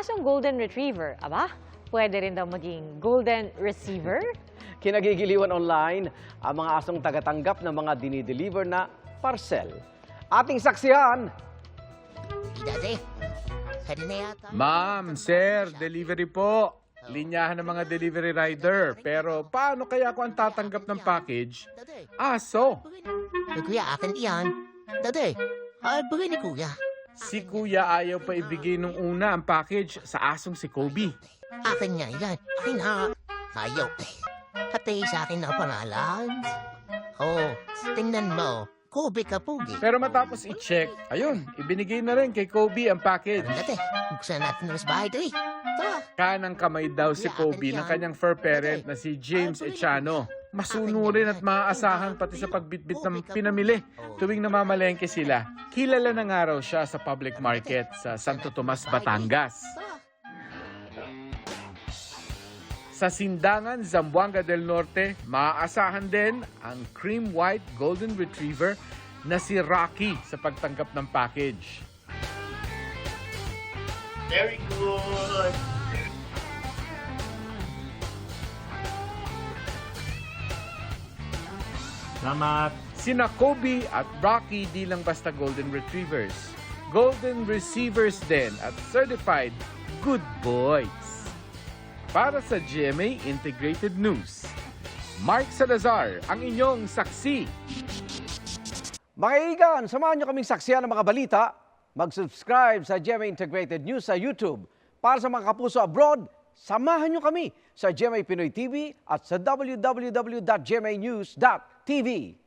asong Golden Retriever, aba, pwede rin daw maging Golden Receiver? Kinagigiliwan online ang mga asong tagatanggap ng mga dinideliver na parcel. Ating saksihan, Ma'am, sir, delivery po. Linyahan ng mga delivery rider. Pero paano kaya ako ang tatanggap ng package? Aso. Kuya, akin iyan. Dade, bigay ni Kuya. Si kuya ayaw pa ibigay nung una ang package sa asong si Kobe. Akin nga yan. Akin na. Ayaw. Pati sa akin na pangalan. Oh, tingnan mo. Kobe ka pugi. Pero matapos i-check, ayun, ibinigay na rin kay Kobe ang package. Dade, buksan natin ng bahay ito eh. Tara. Kanang kamay daw si Kobe ng kanyang fur parent na si James Echano. Masunurin at maaasahan pati sa pagbitbit ng pinamili tuwing namamalengke sila. Kilala na nga raw siya sa public market sa Santo Tomas, Batangas. Sa Sindangan, Zamboanga del Norte, maaasahan din ang cream white golden retriever na si Rocky sa pagtanggap ng package. Very good. Salamat. Sina Kobe at Rocky di lang basta golden retrievers. Golden receivers din at certified good boys. Para sa GMA Integrated News, Mark Salazar, ang inyong saksi. mga igan, samahan nyo kaming saksihan ng mga balita. Mag-subscribe sa GMA Integrated News sa YouTube. Para sa mga kapuso abroad, samahan nyo kami sa GMA Pinoy TV at sa www.gmanews.tv.